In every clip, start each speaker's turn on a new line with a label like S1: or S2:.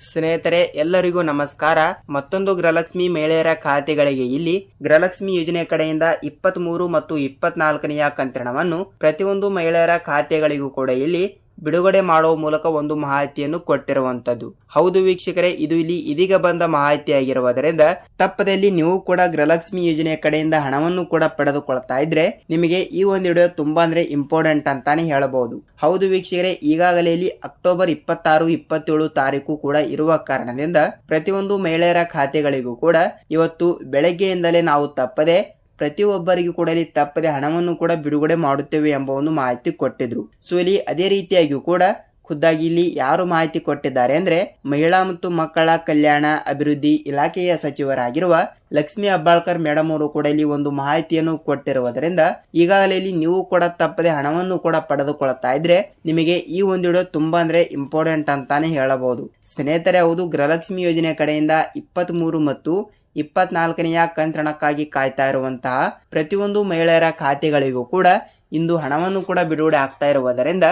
S1: ಸ್ನೇಹಿತರೆ ಎಲ್ಲರಿಗೂ ನಮಸ್ಕಾರ. ಮತ್ತೊಂದು ಗೃಹಲಕ್ಷ್ಮಿ ಮಹಿಳೆಯರ ಖಾತೆಗಳಿಗೆ ಇಲ್ಲಿ ಗೃಹಲಕ್ಷ್ಮಿ ಯೋಜನೆ ಕಡೆಯಿಂದ 23 ಮತ್ತು 24ನೆಯ ಕಂತಿನವನ್ನು ಪ್ರತಿಯೊಂದು ಮಹಿಳೆಯರ ಖಾತೆಗಳಿಗೂ ಕೂಡ ಇಲ್ಲಿ ಬಿಡುಗಡೆ ಮಾಡುವ ಮೂಲಕ ಒಂದು ಮಾಹಿತಿಯನ್ನು ಕೊಟ್ಟಿರುವಂತದ್ದು. ಹೌದು ವೀಕ್ಷಕರೇ, ಇದು ಇಲ್ಲಿ ಇದೀಗ ಬಂದ ಮಾಹಿತಿಯಾಗಿರುವುದರಿಂದ ತಪ್ಪದಲ್ಲಿ ನೀವು ಕೂಡ ಗೃಹಲಕ್ಷ್ಮಿ ಯೋಜನೆಯ ಕಡೆಯಿಂದ ಹಣವನ್ನು ಕೂಡ ಪಡೆದುಕೊಳ್ತಾ ಇದ್ರೆ ನಿಮಗೆ ಈ ಒಂದು ವಿಡಿಯೋ ತುಂಬಾ ಇಂಪಾರ್ಟೆಂಟ್ ಅಂತಾನೆ ಹೇಳಬಹುದು. ಹೌದು ವೀಕ್ಷಕರೇ, ಈಗಾಗಲೇ ಇಲ್ಲಿ ಅಕ್ಟೋಬರ್ 26, 27 ತಾರೀಕು ಕೂಡ ಇರುವ ಕಾರಣದಿಂದ ಪ್ರತಿಯೊಂದು ಮಹಿಳೆಯರ ಖಾತೆಗಳಿಗೂ ಕೂಡ ಇವತ್ತು ಬೆಳಗ್ಗೆಯಿಂದಲೇ ನಾವು ತಪ್ಪದೆ ಪ್ರತಿಯೊಬ್ಬರಿಗೂ ಕೂಡ ಇಲ್ಲಿ ತಪ್ಪದೆ ಹಣವನ್ನು ಕೂಡ ಬಿಡುಗಡೆ ಮಾಡುತ್ತೇವೆ ಎಂಬ ಒಂದು ಮಾಹಿತಿ ಕೊಟ್ಟಿದ್ರು. ಸೊ ಇಲ್ಲಿ ಅದೇ ರೀತಿಯಾಗಿಯೂ ಕೂಡ ಖುದ್ದಾಗಿ ಇಲ್ಲಿ ಯಾರು ಮಾಹಿತಿ ಕೊಟ್ಟಿದ್ದಾರೆ ಅಂದ್ರೆ ಮಹಿಳಾ ಮತ್ತು ಮಕ್ಕಳ ಕಲ್ಯಾಣ ಅಭಿವೃದ್ಧಿ ಇಲಾಖೆಯ ಸಚಿವರಾಗಿರುವ ಲಕ್ಷ್ಮಿ ಹೆಬ್ಬಾಳ್ಕರ್ ಮೇಡಮ್ ಅವರು ಕೂಡ ಇಲ್ಲಿ ಒಂದು ಮಾಹಿತಿಯನ್ನು ಕೊಟ್ಟಿರುವುದರಿಂದ ಈಗಾಗಲೇ ಇಲ್ಲಿ ನೀವು ಕೂಡ ತಪ್ಪದೆ ಹಣವನ್ನು ಕೂಡ ಪಡೆದುಕೊಳ್ತಾ ಇದ್ರೆ ನಿಮಗೆ ಈ ಒಂದು ವಿಡಿಯೋ ತುಂಬಾ ಇಂಪಾರ್ಟೆಂಟ್ ಅಂತಾನೆ ಹೇಳಬಹುದು. ಸ್ನೇಹಿತರೆ, ಹೌದು, ಗೃಹಲಕ್ಷ್ಮಿ ಯೋಜನೆ ಕಡೆಯಿಂದ 23 ಮತ್ತು 24ನೆಯ ಕಂತಿನಕ್ಕಾಗಿ ಕಾಯ್ತಾ ಇರುವಂತಹ ಪ್ರತಿಯೊಂದು ಮಹಿಳೆಯರ ಖಾತೆಗಳಿಗೂ ಕೂಡ ಇಂದು ಹಣವನ್ನು ಕೂಡ ಬಿಡುಗಡೆ ಆಗ್ತಾ ಇರುವುದರಿಂದ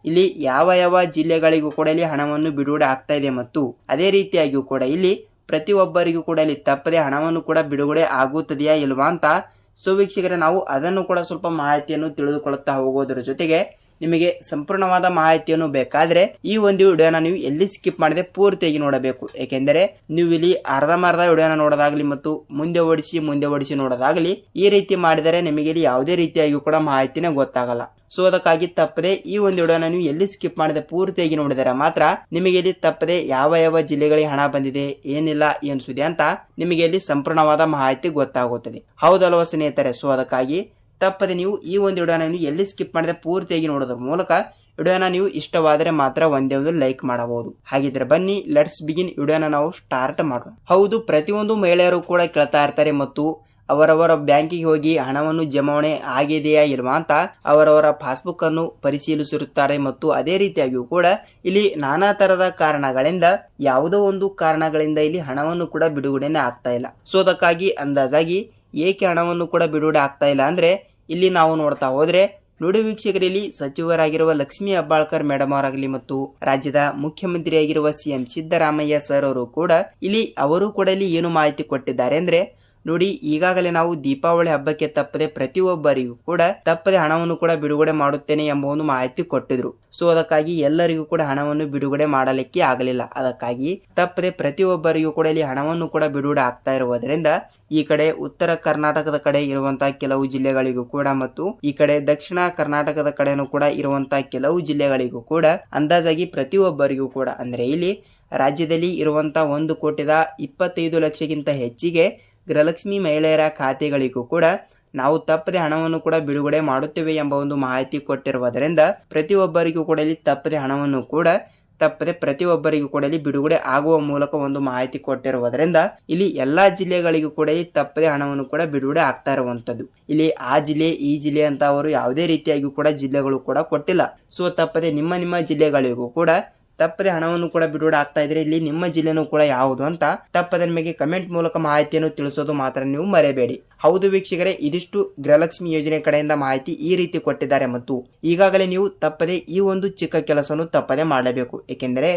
S1: ಇಲ್ಲಿ ಯಾವ ಜಿಲ್ಲೆಗಳಿಗೂ ಕೂಡ ಇಲ್ಲಿ ಹಣವನ್ನು ಬಿಡುಗಡೆ ಆಗ್ತಾ ಇದೆ ಮತ್ತು ಅದೇ ರೀತಿಯಾಗಿಯೂ ಕೂಡ ಇಲ್ಲಿ ಪ್ರತಿಯೊಬ್ಬರಿಗೂ ಕೂಡ ಇಲ್ಲಿ ತಪ್ಪದೆ ಹಣವನ್ನು ಕೂಡ ಬಿಡುಗಡೆ ಆಗುತ್ತದೆಯಾ ಇಲ್ವಾ ಅಂತ ಸೊ ವೀಕ್ಷಕರೇ, ನಾವು ಅದನ್ನು ಕೂಡ ಸ್ವಲ್ಪ ಮಾಹಿತಿಯನ್ನು ತಿಳಿದುಕೊಳ್ಳುತ್ತಾ ಹೋಗೋದ್ರ ಜೊತೆಗೆ ನಿಮಗೆ ಸಂಪೂರ್ಣವಾದ ಮಾಹಿತಿಯನ್ನು ಬೇಕಾದ್ರೆ ಈ ಒಂದು ವಿಡಿಯೋನ ನೀವು ಎಲ್ಲಿ ಸ್ಕಿಪ್ ಮಾಡದೆ ಪೂರ್ತಿಯಾಗಿ ನೋಡಬೇಕು. ಏಕೆಂದರೆ ನೀವು ಇಲ್ಲಿ ಅರ್ಧಂಬರ್ಧ ವಿಡಿಯೋನ ನೋಡೋದಾಗ್ಲಿ ಮತ್ತು ಮುಂದೆ ಓಡಿಸಿ ನೋಡೋದಾಗ್ಲಿ ಈ ರೀತಿ ಮಾಡಿದರೆ ನಿಮಗೆ ಇಲ್ಲಿ ಯಾವುದೇ ರೀತಿಯಾಗಿ ಕೂಡ ಮಾಹಿತಿನೇ ಗೊತ್ತಾಗಲ್ಲ. ಸೊ ಅದಕ್ಕಾಗಿ ತಪ್ಪದೆ ಈ ಒಂದು ವಿಡಿಯೋನ ನೀವು ಎಲ್ಲಿ ಸ್ಕಿಪ್ ಮಾಡದೆ ಪೂರ್ತಿಯಾಗಿ ನೋಡಿದರೆ ಮಾತ್ರ ನಿಮಗೆ ಇಲ್ಲಿ ತಪ್ಪದೆ ಯಾವ ಜಿಲ್ಲೆಗಳಿಗೆ ಹಣ ಬಂದಿದೆ, ಏನಿಲ್ಲ, ಏನ್ ಸುದ್ದಿ ಅಂತ ನಿಮಗೆ ಇಲ್ಲಿ ಸಂಪೂರ್ಣವಾದ ಮಾಹಿತಿ ಗೊತ್ತಾಗುತ್ತದೆ. ಹೌದಲ್ವ ಸ್ನೇಹಿತರೆ? ಸೊ ಅದಕ್ಕಾಗಿ ತಪ್ಪದೆ ನೀವು ಈ ಒಂದು ವಿಡಿಯೋನ ನೀವು ಎಲ್ಲಿ ಸ್ಕಿಪ್ ಮಾಡದೆ ಪೂರ್ತಿಯಾಗಿ ನೋಡೋದ್ರ ಮೂಲಕ ವಿಡಿಯೋನ ನೀವು ಇಷ್ಟವಾದರೆ ಮಾತ್ರ ಒಂದೇ ಒಂದು ಲೈಕ್ ಮಾಡಬಹುದು. ಹಾಗಿದ್ರೆ ಬನ್ನಿ, ಲೆಟ್ಸ್ ಬಿಗಿನ್. ವಿಡಿಯೋನ ನಾವು ಸ್ಟಾರ್ಟ್ ಮಾಡೋಣ. ಹೌದು, ಪ್ರತಿಯೊಂದು ಮಹಿಳೆಯರು ಕೂಡ ಕೇಳ್ತಾ ಇರ್ತಾರೆ ಮತ್ತು ಅವರವರ ಬ್ಯಾಂಕಿಗೆ ಹೋಗಿ ಹಣವನ್ನು ಜಮಾವಣೆ ಆಗಿದೆಯಾ ಇಲ್ವಾ ಅಂತ ಅವರವರ ಪಾಸ್ಬುಕ್ ಅನ್ನು ಪರಿಶೀಲಿಸಿರುತ್ತಾರೆ ಮತ್ತು ಅದೇ ರೀತಿಯಾಗಿಯೂ ಕೂಡ ಇಲ್ಲಿ ನಾನಾ ತರದ ಕಾರಣಗಳಿಂದ ಯಾವುದೋ ಒಂದು ಕಾರಣಗಳಿಂದ ಇಲ್ಲಿ ಹಣವನ್ನು ಕೂಡ ಬಿಡುಗಡೆನೆ ಆಗ್ತಾ ಇಲ್ಲ. ಸೊ ಅದಕ್ಕಾಗಿ ಅಂದಾಜಾಗಿ ಏಕೆ ಹಣವನ್ನು ಕೂಡ ಬಿಡುಗಡೆ ಆಗ್ತಾ ಇಲ್ಲ ಅಂದ್ರೆ ಇಲ್ಲಿ ನಾವು ನೋಡ್ತಾ ಹೋದ್ರೆ ನೋಡಿ ವೀಕ್ಷಕರಲ್ಲಿ, ಸಚಿವರಾಗಿರುವ ಲಕ್ಷ್ಮಿ ಹೆಬ್ಬಾಳ್ಕರ್ ಮೇಡಮ್ ಅವರಾಗಲಿ ಮತ್ತು ರಾಜ್ಯದ ಮುಖ್ಯಮಂತ್ರಿಯಾಗಿರುವ CM ಸಿದ್ದರಾಮಯ್ಯ ಸರ್ ಅವರು ಕೂಡ ಅವರು ಕೂಡ ಇಲ್ಲಿ ಏನು ಮಾಹಿತಿ ಕೊಟ್ಟಿದ್ದಾರೆ ಅಂದ್ರೆ ನೋಡಿ, ಈಗಾಗಲೇ ನಾವು ದೀಪಾವಳಿ ಹಬ್ಬಕ್ಕೆ ತಪ್ಪದೆ ಪ್ರತಿಯೊಬ್ಬರಿಗೂ ಕೂಡ ತಪ್ಪದೆ ಹಣವನ್ನು ಕೂಡ ಬಿಡುಗಡೆ ಮಾಡುತ್ತೇನೆ ಎಂಬ ಒಂದು ಮಾಹಿತಿ ಕೊಟ್ಟಿದ್ರು. ಸೊ ಅದಕ್ಕಾಗಿ ಎಲ್ಲರಿಗೂ ಕೂಡ ಹಣವನ್ನು ಬಿಡುಗಡೆ ಮಾಡಲಿಕ್ಕೆ ಆಗಲಿಲ್ಲ. ಅದಕ್ಕಾಗಿ ತಪ್ಪದೆ ಪ್ರತಿಯೊಬ್ಬರಿಗೂ ಕೂಡ ಇಲ್ಲಿ ಹಣವನ್ನು ಕೂಡ ಬಿಡುಗಡೆ ಆಗ್ತಾ ಇರುವುದರಿಂದ ಈ ಕಡೆ ಉತ್ತರ ಕರ್ನಾಟಕದ ಕಡೆ ಇರುವಂತಹ ಕೆಲವು ಜಿಲ್ಲೆಗಳಿಗೂ ಕೂಡ ಮತ್ತು ಈ ಕಡೆ ದಕ್ಷಿಣ ಕರ್ನಾಟಕದ ಕಡೆನೂ ಕೂಡ ಇರುವಂತಹ ಕೆಲವು ಜಿಲ್ಲೆಗಳಿಗೂ ಕೂಡ ಅಂದಾಜಾಗಿ ಪ್ರತಿಯೊಬ್ಬರಿಗೂ ಕೂಡ ಅಂದ್ರೆ ಇಲ್ಲಿ ರಾಜ್ಯದಲ್ಲಿ ಇರುವಂತಹ 1,25,00,000ಗಿಂತ ಹೆಚ್ಚಿಗೆ ಗೃಹಲಕ್ಷ್ಮಿ ಮಹಿಳೆಯರ ಖಾತೆಗಳಿಗೂ ಕೂಡ ನಾವು ತಪ್ಪದೆ ಹಣವನ್ನು ಕೂಡ ಬಿಡುಗಡೆ ಮಾಡುತ್ತೇವೆ ಎಂಬ ಒಂದು ಮಾಹಿತಿ ಕೊಟ್ಟಿರುವುದರಿಂದ ಪ್ರತಿಯೊಬ್ಬರಿಗೂ ಕೂಡ ಇಲ್ಲಿ ತಪ್ಪದೆ ಹಣವನ್ನು ಕೂಡ ಪ್ರತಿಯೊಬ್ಬರಿಗೂ ಕೂಡ ಇಲ್ಲಿ ಬಿಡುಗಡೆ ಆಗುವ ಮೂಲಕ ಒಂದು ಮಾಹಿತಿ ಕೊಟ್ಟಿರುವುದರಿಂದ ಇಲ್ಲಿ ಎಲ್ಲಾ ಜಿಲ್ಲೆಗಳಿಗೂ ಕೂಡ ಇಲ್ಲಿ ತಪ್ಪದೆ ಹಣವನ್ನು ಕೂಡ ಬಿಡುಗಡೆ ಆಗ್ತಾ ಇರುವಂತದ್ದು. ಇಲ್ಲಿ ಆ ಜಿಲ್ಲೆ ಈ ಜಿಲ್ಲೆ ಅಂತ ಅವರು ಯಾವುದೇ ರೀತಿಯಾಗಿ ಕೂಡ ಜಿಲ್ಲೆಗಳು ಕೂಡ ಕೊಟ್ಟಿಲ್ಲ. ಸೊ ತಪ್ಪದೆ ನಿಮ್ಮ ಜಿಲ್ಲೆಗಳಿಗೂ ಕೂಡ ತಪ್ಪದೆ ಹಣವನ್ನು ಕೂಡ ಬಿಡುಗಡೆ ಆಗ್ತಾ ಇದ್ರೆ ಇಲ್ಲಿ ನಿಮ್ಮ ಜಿಲ್ಲೆನೂ ಕೂಡ ಯಾವುದು ಅಂತ ತಪ್ಪದೆ ನಿಮಗೆ ಕಮೆಂಟ್ ಮೂಲಕ ಮಾಹಿತಿಯನ್ನು ತಿಳಿಸೋದು ಮಾತ್ರ ನೀವು ಮರೆಯಬೇಡಿ. ಹೌದು ವೀಕ್ಷಕರೇ, ಇದಿಷ್ಟು ಗೃಹಲಕ್ಷ್ಮಿ ಯೋಜನೆ ಕಡೆಯಿಂದ ಮಾಹಿತಿ ಈ ರೀತಿ ಕೊಟ್ಟಿದ್ದಾರೆ ಮತ್ತು ಈಗಾಗಲೇ ನೀವು ತಪ್ಪದೆ ಈ ಒಂದು ಚಿಕ್ಕ ಕೆಲಸವನ್ನು ತಪ್ಪದೆ ಮಾಡಲೇಬೇಕು. ಏಕೆಂದರೆ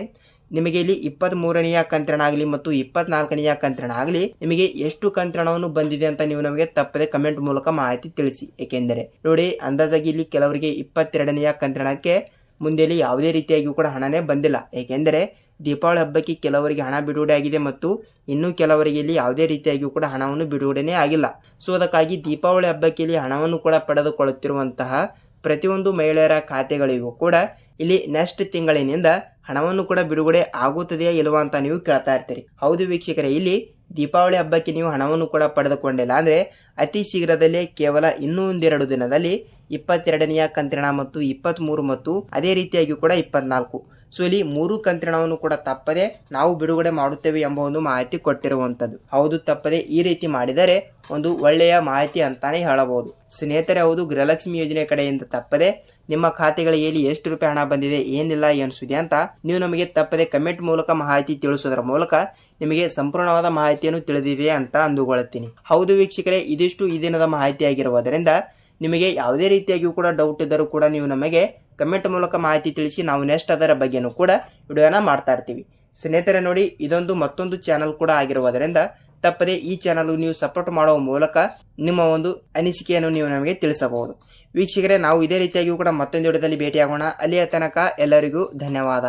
S1: ನಿಮಗೆ ಇಲ್ಲಿ 23ನೆಯ ಕಂತಿನ ಆಗಲಿ ಮತ್ತು 24ನೆಯ ಕಂತಿನ ಆಗಲಿ ನಿಮಗೆ ಎಷ್ಟು ಕಂತಿನವನ್ನು ಬಂದಿದೆ ಅಂತ ನೀವು ನಮಗೆ ತಪ್ಪದೆ ಕಮೆಂಟ್ ಮೂಲಕ ಮಾಹಿತಿ ತಿಳಿಸಿ. ಏಕೆಂದರೆ ನೋಡಿ, ಅಂದಾಜಾಗಿ ಇಲ್ಲಿ ಕೆಲವರಿಗೆ 22ನೆಯ ಕಂತಿನಕ್ಕೆ ಮುಂದೆ ಯಾವುದೇ ರೀತಿಯಾಗಿಯೂ ಕೂಡ ಹಣನೇ ಬಂದಿಲ್ಲ. ಏಕೆಂದರೆ ದೀಪಾವಳಿ ಹಬ್ಬಕ್ಕೆ ಕೆಲವರಿಗೆ ಹಣ ಬಿಡುಗಡೆ ಆಗಿದೆ ಮತ್ತು ಇನ್ನು ಕೆಲವರಿಗೆ ಇಲ್ಲಿ ಯಾವುದೇ ರೀತಿಯಾಗಿಯೂ ಕೂಡ ಹಣವನ್ನು ಬಿಡುಗಡೆನೇ ಆಗಿಲ್ಲ. ಸೊ ಅದಕ್ಕಾಗಿ ದೀಪಾವಳಿ ಹಬ್ಬಕ್ಕೆ ಇಲ್ಲಿ ಹಣವನ್ನು ಕೂಡ ಪಡೆದುಕೊಳ್ಳುತ್ತಿರುವಂತಹ ಪ್ರತಿಯೊಂದು ಮಹಿಳೆಯರ ಖಾತೆಗಳಿಗೂ ಕೂಡ ಇಲ್ಲಿ ನೆಕ್ಸ್ಟ್ ತಿಂಗಳಿನಿಂದ ಹಣವನ್ನು ಕೂಡ ಬಿಡುಗಡೆ ಆಗುತ್ತದೆಯಾ ಇಲ್ವಾ ಅಂತ ನೀವು ಕೇಳ್ತಾ ಇರ್ತೀರಿ. ಹೌದು ವೀಕ್ಷಕರೇ, ಇಲ್ಲಿ ದೀಪಾವಳಿ ಹಬ್ಬಕ್ಕೆ ನೀವು ಹಣವನ್ನು ಕೂಡ ಪಡೆದುಕೊಂಡಿಲ್ಲ ಅಂದ್ರೆ ಅತಿ ಶೀಘ್ರದಲ್ಲೇ ಕೇವಲ ಇನ್ನೂ 1-2 ದಿನದಲ್ಲಿ 22ನೆಯ ಕಂತಿನ ಮತ್ತು 23 ಮತ್ತು ಅದೇ ರೀತಿಯಾಗಿ ಕೂಡ 24. ಸೊ ಇಲ್ಲಿ 3 ಕಂತಿನವನ್ನು ಕೂಡ ತಪ್ಪದೆ ನಾವು ಬಿಡುಗಡೆ ಮಾಡುತ್ತೇವೆ ಎಂಬ ಒಂದು ಮಾಹಿತಿ ಕೊಟ್ಟಿರುವಂತದ್ದು. ಹೌದು, ತಪ್ಪದೆ ಈ ರೀತಿ ಮಾಡಿದರೆ ಒಂದು ಒಳ್ಳೆಯ ಮಾಹಿತಿ ಅಂತಾನೆ ಹೇಳಬಹುದು. ಸ್ನೇಹಿತರೆ, ಹೌದು, ಗೃಹಲಕ್ಷ್ಮಿ ಯೋಜನೆ ಕಡೆಯಿಂದ ತಪ್ಪದೆ ನಿಮ್ಮ ಖಾತೆಗಳಿಗೆ ಇಲ್ಲಿ ಎಷ್ಟು ರೂಪಾಯಿ ಹಣ ಬಂದಿದೆ, ಏನಿಲ್ಲ, ಏನು ಸುದ್ದಿ ಅಂತ ನೀವು ನಮಗೆ ತಪ್ಪದೆ ಕಮೆಂಟ್ ಮೂಲಕ ಮಾಹಿತಿ ತಿಳಿಸೋದ್ರ ಮೂಲಕ ನಿಮಗೆ ಸಂಪೂರ್ಣವಾದ ಮಾಹಿತಿಯನ್ನು ತಿಳಿದಿದೆ ಅಂತ ಅಂದುಕೊಳ್ಳುತ್ತೀನಿ. ಹೌದು ವೀಕ್ಷಕರೇ, ಇದಿಷ್ಟು ಈ ದಿನದ ಮಾಹಿತಿ ಆಗಿರುವುದರಿಂದ ನಿಮಗೆ ಯಾವುದೇ ರೀತಿಯಾಗಿಯೂ ಕೂಡ ಡೌಟ್ ಇದ್ದರೂ ಕೂಡ ನೀವು ನಮಗೆ ಕಮೆಂಟ್ ಮೂಲಕ ಮಾಹಿತಿ ತಿಳಿಸಿ ನಾವು ನೆಕ್ಸ್ಟ್ ಅದರ ಬಗ್ಗೆನೂ ಕೂಡ ವಿಡಿಯೋನ ಮಾಡ್ತಾ ಇರ್ತೀವಿ. ಸ್ನೇಹಿತರೆ ನೋಡಿ, ಇದೊಂದು ಮತ್ತೊಂದು ಚಾನಲ್ ಕೂಡ ಆಗಿರುವುದರಿಂದ ತಪ್ಪದೆ ಈ ಚಾನಲ್ ನೀವು ಸಪೋರ್ಟ್ ಮಾಡುವ ಮೂಲಕ ನಿಮ್ಮ ಒಂದು ಅನಿಸಿಕೆಯನ್ನು ನೀವು ನಮಗೆ ತಿಳಿಸಬಹುದು. ವೀಕ್ಷಕರೇ, ನಾವು ಇದೇ ರೀತಿಯಾಗಿಯೂ ಕೂಡ ಮತ್ತೊಂದು ವಿಡಿಯೋದಲ್ಲಿ ಭೇಟಿಯಾಗೋಣ. ಅಲ್ಲಿಯ ತನಕ ಎಲ್ಲರಿಗೂ ಧನ್ಯವಾದ.